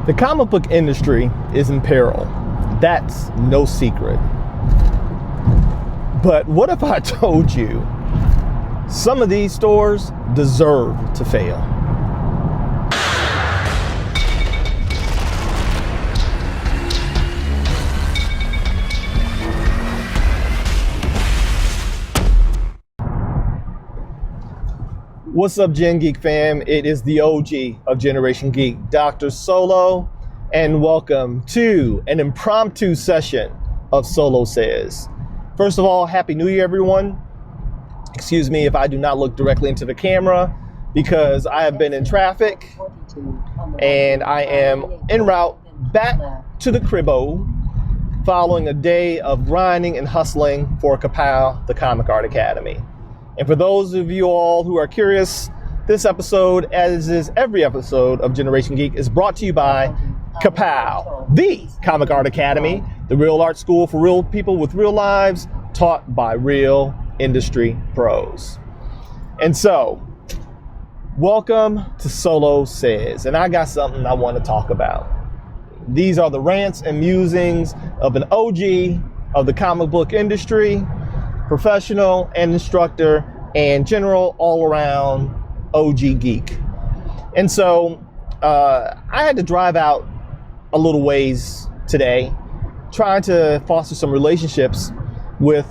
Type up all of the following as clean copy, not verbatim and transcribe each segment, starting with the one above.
The comic book industry is in peril. That's no secret. But what if I told you some of these stores deserve to fail? What's up, Gen Geek fam? It is the OG of Generation Geek, Dr. Solo, and welcome to an impromptu session of Solo Sayz. First of all, Happy New Year, everyone. Excuse me if I do not look directly into the camera because I have been in traffic and I am en route back to the cribbo following a day of grinding and hustling for Kapow, the Comic Art Academy. And for those of you all who are curious, this episode, as is every episode of Generation Geek, is brought to you by Kapow, the Comic Art Academy, the real art school for real people with real lives, taught by real industry pros. And so, welcome to Solo Sayz, and I got something I want to talk about. These are the rants and musings of an OG of the comic book industry, professional and instructor and general all-around OG geek. And so I had to drive out a little ways today trying to foster some relationships with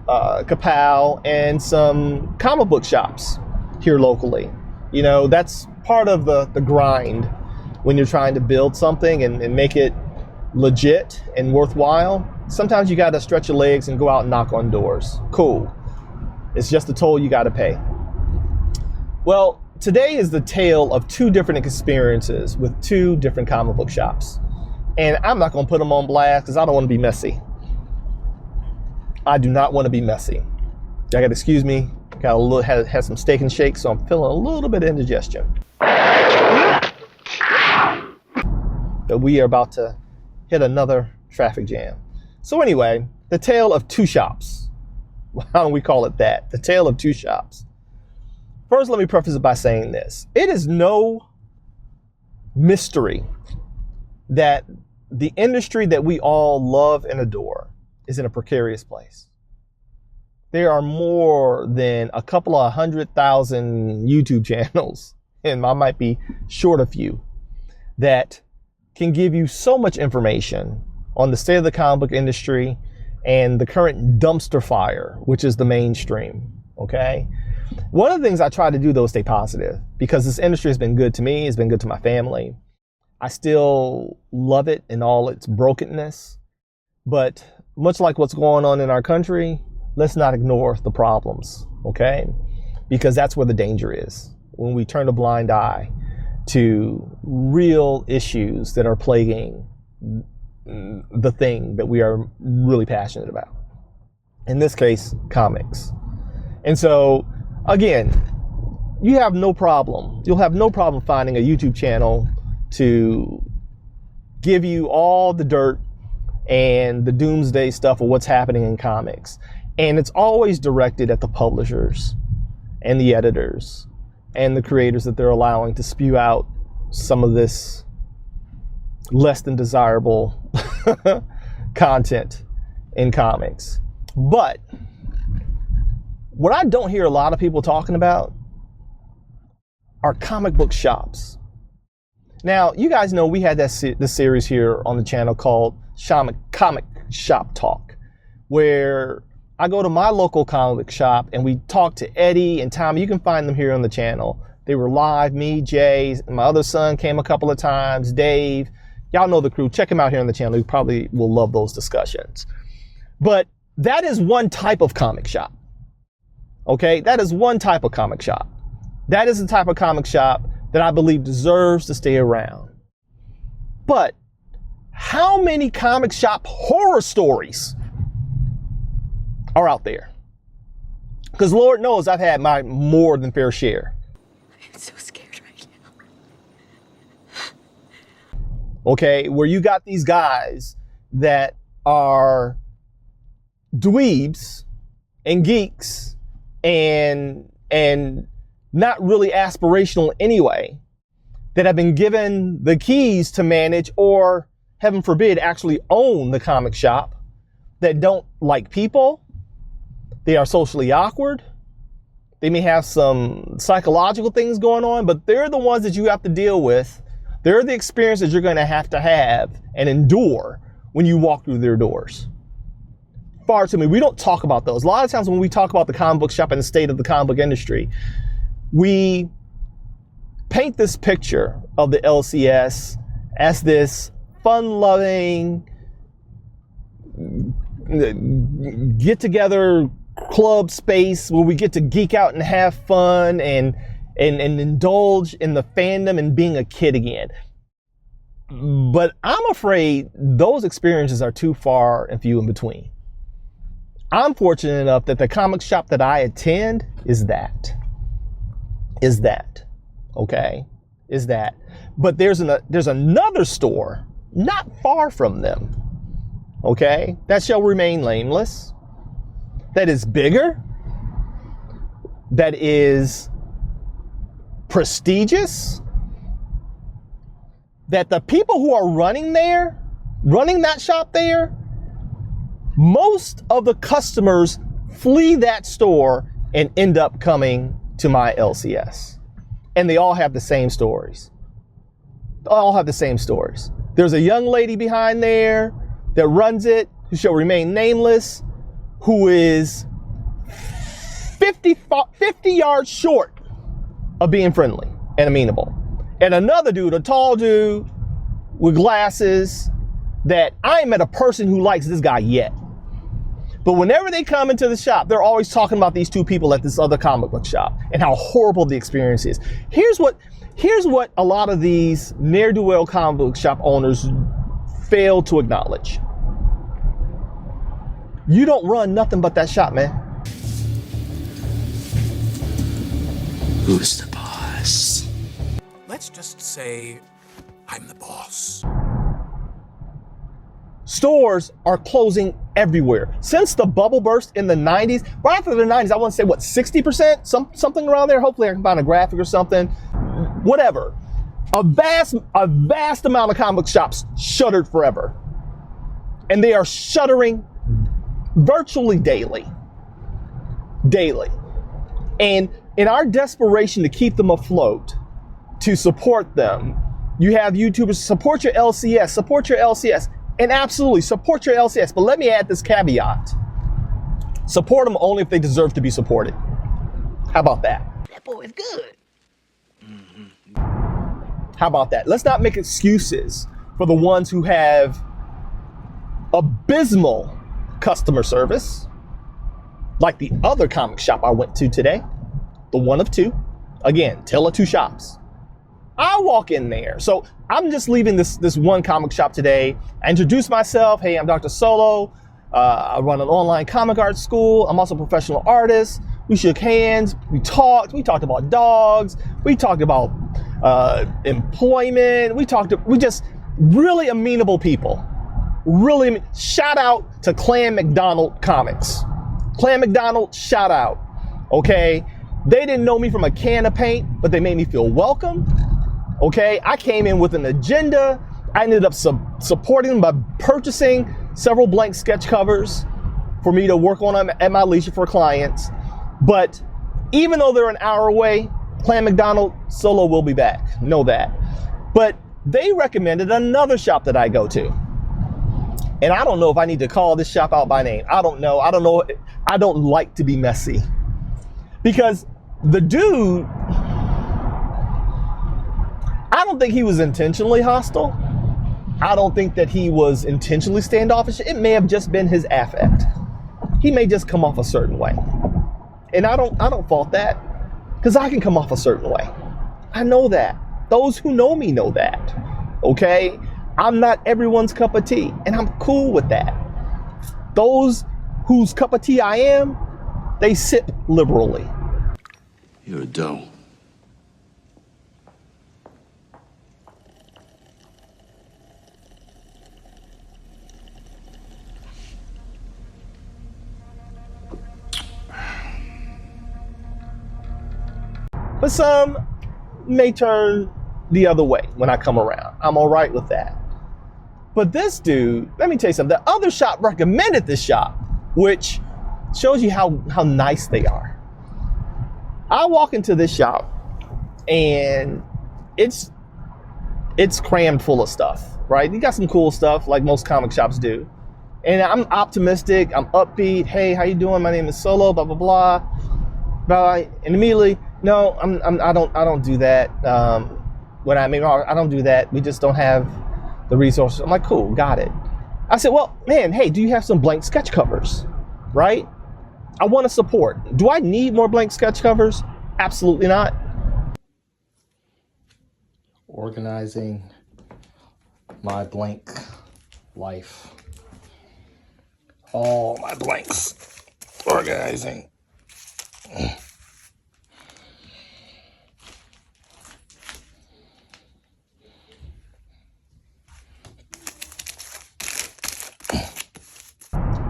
Kapow and some comic book shops here locally. You know, that's part of the grind when you're trying to build something and make it legit and worthwhile. Sometimes you got to stretch your legs and go out and knock on doors. Cool. It's just a toll you got to pay. Well, today is the tale of two different experiences with two different comic book shops. And I'm not going to put them on blast because I don't want to be messy. I do not want to be messy. I got to excuse me. Got a little, had some steak and shake, so I'm feeling a little bit of indigestion. But we are about to hit another traffic jam. So anyway, the tale of two shops. Why don't we call it that? The tale of two shops. First, let me preface it by saying this. It is no mystery that the industry that we all love and adore is in a precarious place. There are more than a couple of 100,000 YouTube channels, and I might be short a few, that can give you so much information on the state of the comic book industry and the current dumpster fire, which is the mainstream, okay? One of the things I try to do, though, is stay positive because this industry has been good to me, it's been good to my family. I still love it in all its brokenness, but much like what's going on in our country, let's not ignore the problems, okay? Because that's where the danger is, when we turn a blind eye to real issues that are plaguing the thing that we are really passionate about. In this case, comics. And so, again, you have no problem. You'll have no problem finding a YouTube channel to give you all the dirt and the doomsday stuff of what's happening in comics. And it's always directed at the publishers and the editors and the creators that they're allowing to spew out some of this less than desirable content in comics. But what I don't hear a lot of people talking about are comic book shops. Now, you guys know we had this series here on the channel called Comic Shop Talk, where I go to my local comic book shop and we talk to Eddie and Tommy. You can find them here on the channel. They were live, me, Jay, my other son came a couple of times, Dave. Y'all know the crew. Check them out here on the channel. You probably will love those discussions. But that is one type of comic shop. Okay? That is one type of comic shop. That is the type of comic shop that I believe deserves to stay around. But how many comic shop horror stories are out there? Because Lord knows I've had my more than fair share. I'm so scared right now. Okay, where you got these guys that are dweebs and geeks and not really aspirational anyway, that have been given the keys to manage or, heaven forbid, actually own the comic shop that don't like people. They are socially awkward. They may have some psychological things going on, but they're the ones that you have to deal with. They're the experiences you're going to have and endure when you walk through their doors. Far too many. We don't talk about those. A lot of times when we talk about the comic book shop and the state of the comic book industry, we paint this picture of the LCS as this fun-loving, get-together club space where we get to geek out and have fun and indulge in the fandom and being a kid again. But I'm afraid those experiences are too far and few in between. I'm fortunate enough that the comic shop that I attend is that. Okay? Is that. But there's another store not far from them. Okay? That shall remain nameless. That is bigger. That is prestigious. That the people who are running that shop there, most of the customers flee that store and end up coming to my LCS. And they all have the same stories. There's a young lady behind there that runs it, who shall remain nameless, who is 50 yards short of being friendly and amenable. And another dude, a tall dude with glasses, that I ain't met a person who likes this guy yet. But whenever they come into the shop, they're always talking about these two people at this other comic book shop and how horrible the experience is. Here's what a lot of these ne'er-do-well comic book shop owners fail to acknowledge. You don't run nothing but that shop, man. Who's the boss? Let's just say I'm the boss. Stores are closing everywhere. Since the bubble burst in the 90s, right after the 90s, I want to say, 60%? Something around there. Hopefully I can find a graphic or something. Whatever. A vast amount of comic book shops shuttered forever. And they are shuttering virtually daily. And in our desperation to keep them afloat, to support them, you have YouTubers support your LCS. And absolutely, support your LCS. But let me add this caveat. Support them only if they deserve to be supported. How about that? That boy is good. How about that? Let's not make excuses for the ones who have abysmal customer service, like the other comic shop I went to today, the one of two. Again, tale of two shops. I walk in there. So I'm just leaving this one comic shop today. I introduce myself. Hey, I'm Dr. Solo. I run an online comic art school. I'm also a professional artist. We shook hands. We talked about dogs. We talked about employment. We just really amenable people. Really, shout out to Clan MacDonald Comics. Clan MacDonald, shout out. Okay? They didn't know me from a can of paint, but they made me feel welcome. Okay, I came in with an agenda. I ended up supporting them by purchasing several blank sketch covers for me to work on at my leisure for clients. But even though they're an hour away, Clan MacDonald Solo will be back. Know that. But they recommended another shop that I go to. And I don't know if I need to call this shop out by name. I don't know. I don't like to be messy. Because the dude, I don't think he was intentionally hostile. I don't think that he was intentionally standoffish. It may have just been his affect. He may just come off a certain way. And I don't fault that, because I can come off a certain way. I know that. Those who know me know that. Okay? I'm not everyone's cup of tea, and I'm cool with that. Those whose cup of tea I am, they sip liberally. You're a dough. But some may turn the other way when I come around. I'm all right with that. But this dude, let me tell you something. The other shop recommended this shop, which shows you how nice they are. I walk into this shop and it's crammed full of stuff, right? You got some cool stuff like most comic shops do. And I'm optimistic, I'm upbeat. Hey, how you doing? My name is Solo, blah, blah, blah. Bye. And immediately, no, I don't do that. I don't do that. We just don't have the resources. I'm like, cool, got it. I said, well, man, hey, do you have some blank sketch covers, right? I want to support. Do I need more blank sketch covers? Absolutely not. Organizing my blank life. All my blanks. Organizing.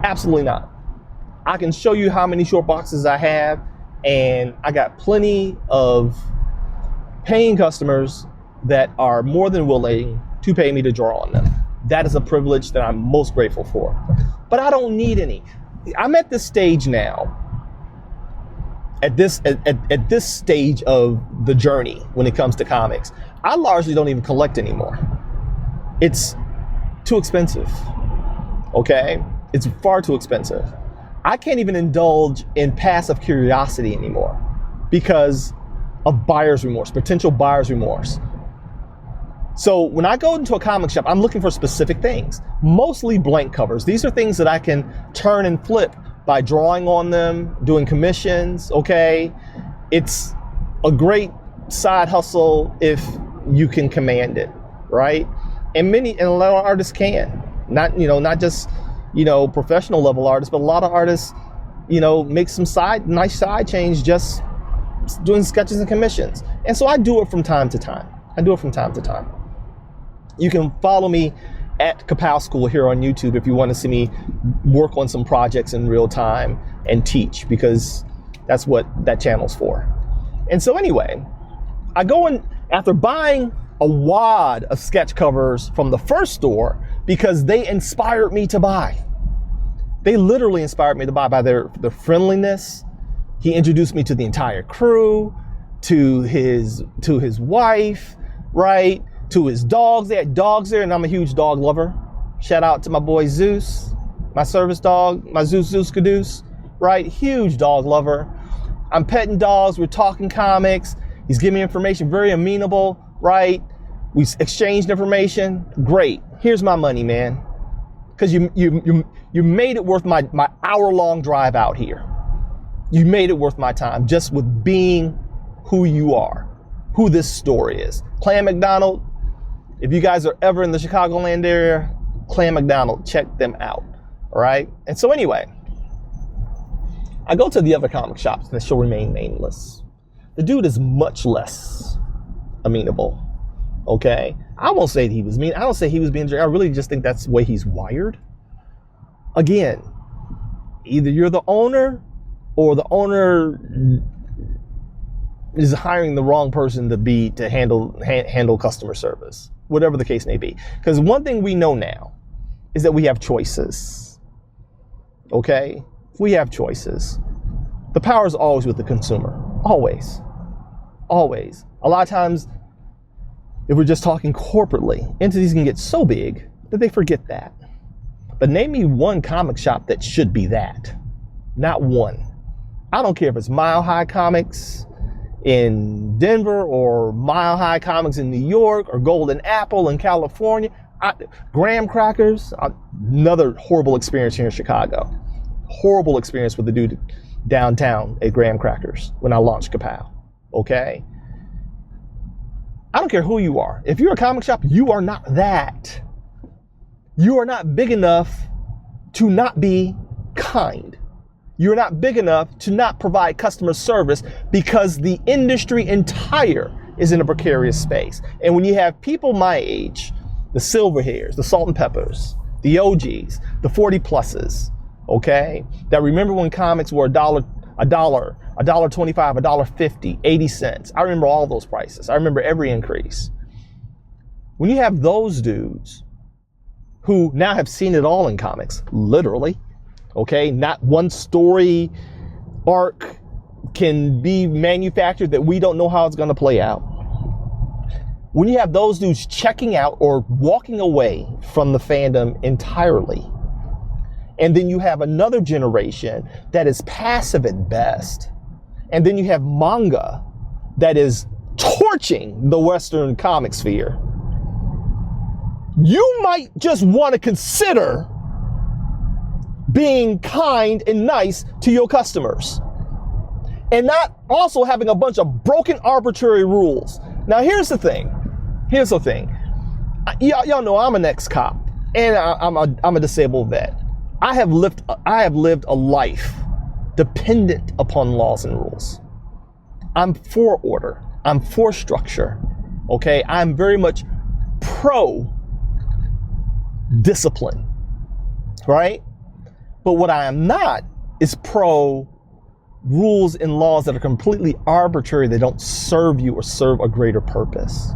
Absolutely not. I can show you how many short boxes I have, and I got plenty of paying customers that are more than willing to pay me to draw on them. That is a privilege that I'm most grateful for. But I don't need any. I'm at this stage now, at this stage of the journey when it comes to comics. I largely don't even collect anymore. It's too expensive, okay? It's far too expensive. I can't even indulge in passive curiosity anymore because of buyer's remorse, potential buyer's remorse. So when I go into a comic shop, I'm looking for specific things, mostly blank covers. These are things that I can turn and flip by drawing on them, doing commissions, okay? It's a great side hustle if you can command it, right? And a lot of artists can, not just, professional level artists, but a lot of artists, make some nice side change just doing sketches and commissions. And so I do it from time to time. You can follow me at Kapow School here on YouTube if you want to see me work on some projects in real time and teach, because that's what that channel's for. And so anyway, I go in after buying a wad of sketch covers from the first store because they inspired me to buy. They literally inspired me to buy by their friendliness. He introduced me to the entire crew, to his wife, right? To his dogs. They had dogs there, and I'm a huge dog lover. Shout out to my boy Zeus, my service dog, my Zeus Caduce, right? Huge dog lover. I'm petting dogs. We're talking comics. He's giving me information, very amenable, right? We exchanged information. Great. Here's my money, man. Because you made it worth my hour-long drive out here. You made it worth my time just with being who you are, who this story is. Clan MacDonald, if you guys are ever in the Chicagoland area, Clan MacDonald, check them out, all right? And so anyway, I go to the other comic shops that shall remain nameless. The dude is much less amenable, okay? I won't say he was mean. I don't say he was being, I really just think that's the way he's wired. Again, either you're the owner or the owner is hiring the wrong person to handle customer service, whatever the case may be. Because one thing we know now is that we have choices, okay? We have choices. The power is always with the consumer, always. A lot of times, if we're just talking corporately, entities can get so big that they forget that. But name me one comic shop that should be that. Not one. I don't care if it's Mile High Comics in Denver or Mile High Comics in New York or Golden Apple in California. Graham Crackers, another horrible experience here in Chicago. Horrible experience with the dude downtown at Graham Crackers when I launched Kapow, okay? I don't care who you are. If you're a comic shop, you are not that. You are not big enough to not be kind. You're not big enough to not provide customer service because the industry entire is in a precarious space. And when you have people my age, the silver hairs, the salt and peppers, the OGs, the 40 pluses, okay, that remember when comics were $1, $1.25, $1.50, 80 cents. I remember all those prices. I remember every increase. When you have those dudes who now have seen it all in comics, literally, okay? Not one story arc can be manufactured that we don't know how it's going to play out. When you have those dudes checking out or walking away from the fandom entirely, and then you have another generation that is passive at best, and then you have manga that is torching the Western comic sphere, you might just want to consider being kind and nice to your customers and not also having a bunch of broken arbitrary rules. Now, here's the thing. Y'all know I'm an ex-cop and I'm a disabled vet. I have lived a life dependent upon laws and rules. I'm for order. I'm for structure. Okay? I'm very much pro discipline, right? But what I am not is pro rules and laws that are completely arbitrary, that don't serve you or serve a greater purpose.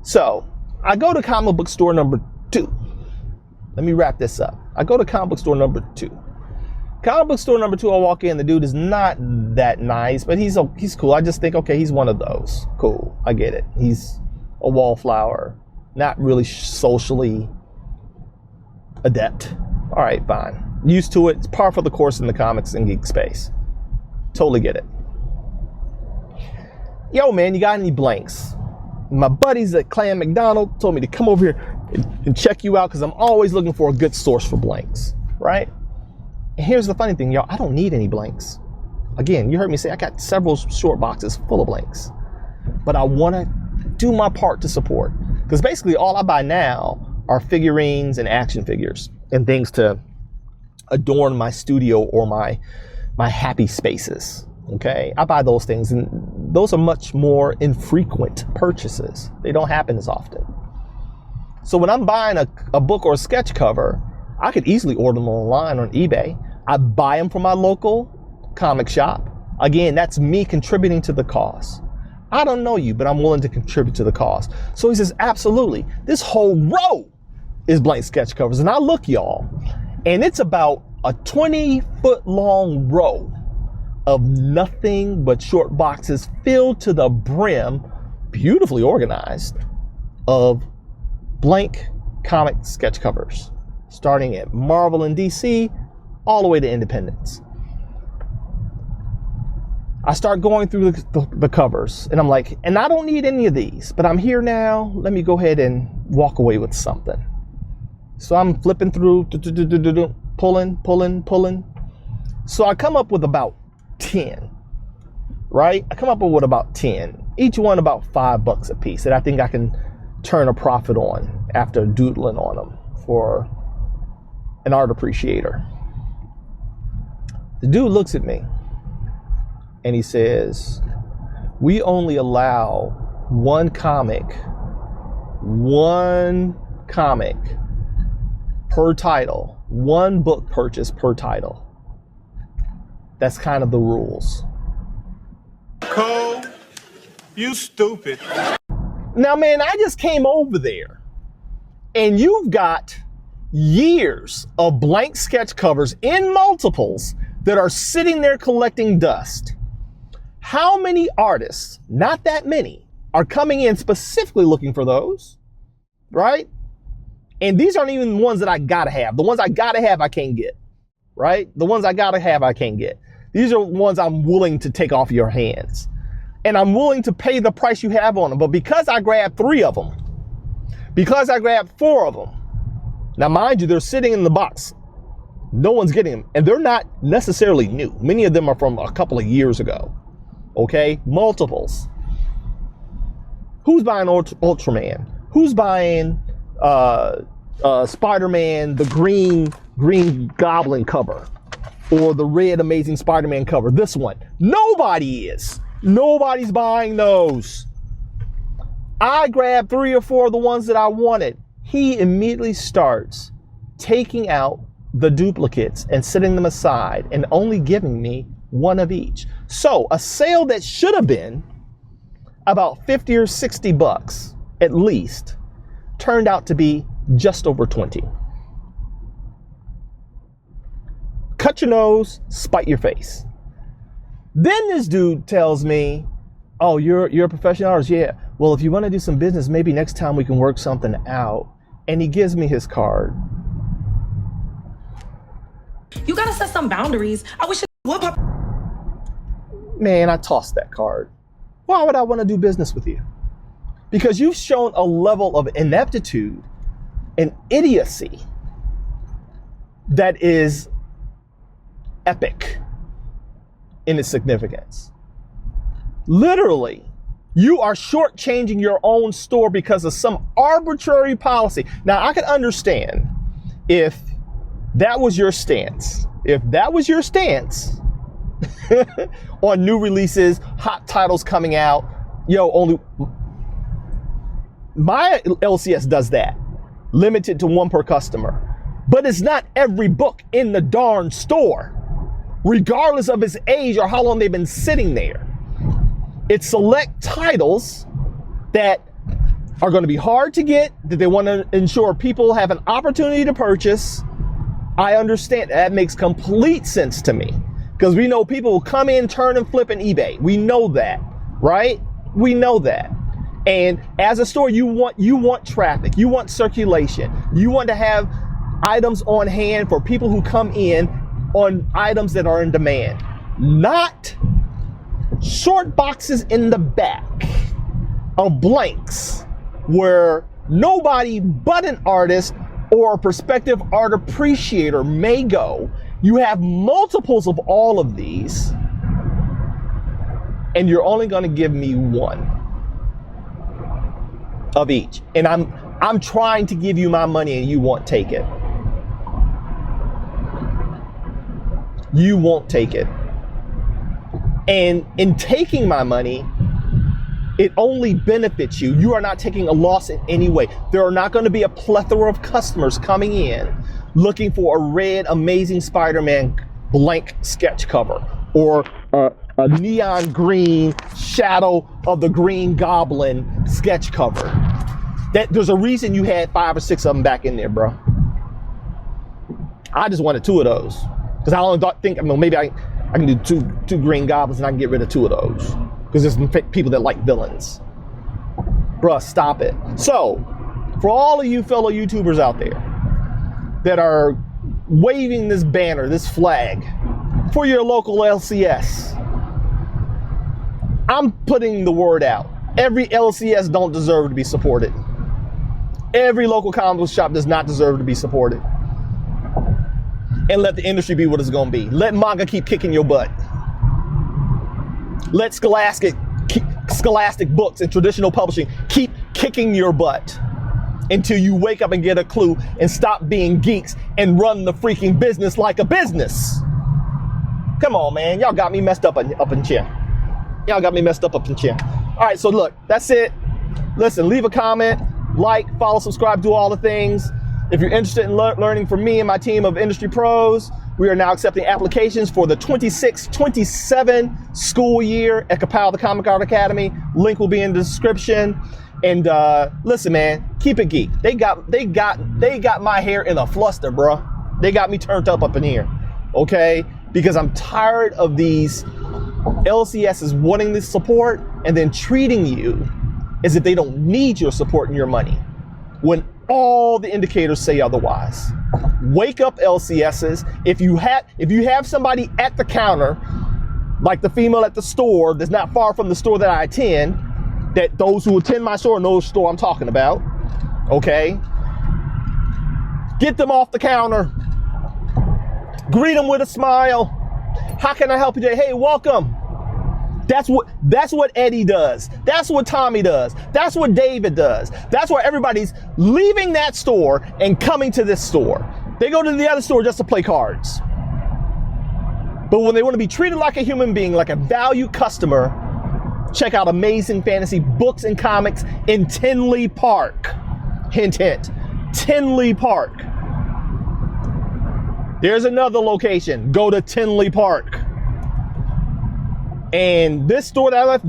So I go to comic book store number 2. Let me wrap this up. I go to comic book store number 2. Comic book store number 2, I walk in, the dude is not that nice, but he's cool. I just think, okay, he's one of those. Cool, I get it. He's a wallflower, not really socially adept. All right, fine. Used to it. It's par for the course in the comics and geek space. Totally get it. Yo, man, you got any blanks? My buddies at Clan MacDonald told me to come over here and check you out because I'm always looking for a good source for blanks, right? And here's the funny thing, y'all. I don't need any blanks. Again, you heard me say I got several short boxes full of blanks. But I want to do my part to support. Because basically all I buy now are figurines and action figures and things to adorn my studio or my happy spaces. Okay, I buy those things, and those are much more infrequent purchases. They don't happen as often. So when I'm buying a book or a sketch cover, I could easily order them online on eBay. I buy them from my local comic shop. Again, that's me contributing to the cause. I don't know you, but I'm willing to contribute to the cause. So he says, absolutely. This whole row is blank sketch covers. And I look, y'all, and it's about a 20-foot long row of nothing but short boxes filled to the brim, beautifully organized, of blank comic sketch covers, starting at Marvel and DC, all the way to Independence. I start going through the covers, and I'm like, and I don't need any of these, but I'm here now. Let me go ahead and walk away with something. So I'm flipping through, pulling. So I come up with about 10, right? I come up with about 10, each one about $5 a piece that I think I can turn a profit on after doodling on them for an art appreciator. The dude looks at me and he says, we only allow one comic per title, one book purchase per title. That's kind of the rules. Cole, you stupid. Now, man, I just came over there and you've got years of blank sketch covers in multiples that are sitting there collecting dust. How many artists, not that many, are coming in specifically looking for those, right? And these aren't even the ones that I gotta have. The ones I gotta have, I can't get, right? The ones I gotta have, I can't get. These are ones I'm willing to take off your hands. And I'm willing to pay the price you have on them. But because I grabbed 3 of them, because I grabbed 4 of them, now mind you, they're sitting in the box. No one's getting them. And they're not necessarily new. Many of them are from a couple of years ago. Okay? Multiples. Who's buying Ultraman? Who's buying Spider-Man, the green Goblin cover? Or the red Amazing Spider-Man cover? This one. Nobody is. Nobody's buying those. I grabbed 3 or 4 of the ones that I wanted. He immediately starts taking out the duplicates and setting them aside and only giving me 1 of each. So a sale that should have been about $50 or $60 at least, turned out to be just over 20. Cut your nose, spite your face. Then this dude tells me, oh, you're a professional artist? Yeah. Well, if you want to do some business, maybe next time we can work something out. And he gives me his card. You gotta set some boundaries. I wish it would. Man, I tossed that card. Why would I want to do business with you? Because you've shown a level of ineptitude and idiocy that is epic in its significance. Literally, you are shortchanging your own store because of some arbitrary policy. Now, I can understand if that was your stance. If that was your stance on new releases, hot titles coming out, only my LCS does that, limited to one per customer. But it's not every book in the darn store, regardless of its age or how long they've been sitting there. It's select titles that are going to be hard to get, that they want to ensure people have an opportunity to purchase. I understand. That makes complete sense to me, because we know people will come in, turn and flip in eBay. We know that, right? We know that. And as a store, you want traffic, you want circulation, you want to have items on hand for people who come in on items that are in demand, not short boxes in the back of blanks where nobody but an artist or a prospective art appreciator may go. You have multiples of all of these, and you're only going to give me one of each. And I'm trying to give you my money, and you won't take it. You won't take it. And in taking my money, it only benefits you. You are not taking a loss in any way. There are not going to be a plethora of customers coming in looking for a red Amazing Spider-Man blank sketch cover, or a neon green Shadow of the Green Goblin sketch cover. There's a reason you had 5 or 6 of them back in there, bro. I just wanted 2 of those, because I only think, maybe I can do two Green Goblins and I can get rid of 2 of those, because there's some people that like villains. Bruh, stop it. So, for all of you fellow YouTubers out there that are waving this banner, this flag, for your local LCS, I'm putting the word out. Every LCS don't deserve to be supported. Every local comic book shop does not deserve to be supported. And let the industry be what it's gonna be. Let manga keep kicking your butt. Let Scholastic books and traditional publishing keep kicking your butt until you wake up and get a clue and stop being geeks and run the freaking business like a business. Come on, man. Y'all got me messed up in chin. Y'all got me messed up in chin. All right, so look, that's it. Listen, leave a comment, like, follow, subscribe, do all the things. If you're interested in learning from me and my team of industry pros, we are now accepting applications for the 26-27 school year at Kapow, the Comic Art Academy. Link will be in the description. And listen, man, keep it geek. They got my hair in a fluster, bro. They got me turned up in here, okay? Because I'm tired of these LCSs wanting this support and then treating you as if they don't need your support and your money, when all the indicators say otherwise. Wake up, LCSs. If you have somebody at the counter, like the female at the store that's not far from the store that I attend, that those who attend my store know the store I'm talking about, okay? Get them off the counter. Greet them with a smile. How can I help you today? Hey, welcome. That's what Eddie does. That's what Tommy does. That's what David does. That's why everybody's leaving that store and coming to this store. They go to the other store just to play cards. But when they want to be treated like a human being, like a valued customer, check out Amazing Fantasy Books and Comics in Tinley Park. Hint, hint. Tinley Park. There's another location. Go to Tinley Park. And this store that I left,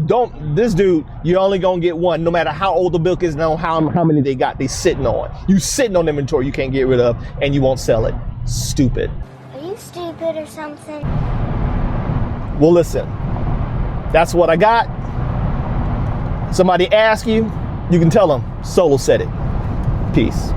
this dude, you're only gonna get one, no matter how old the milk is, no how many they got, they sitting on. You sitting on inventory you can't get rid of, and you won't sell it. Stupid. Are you stupid or something? Well, listen, that's what I got. Somebody ask you, you can tell them Solo said it. Peace.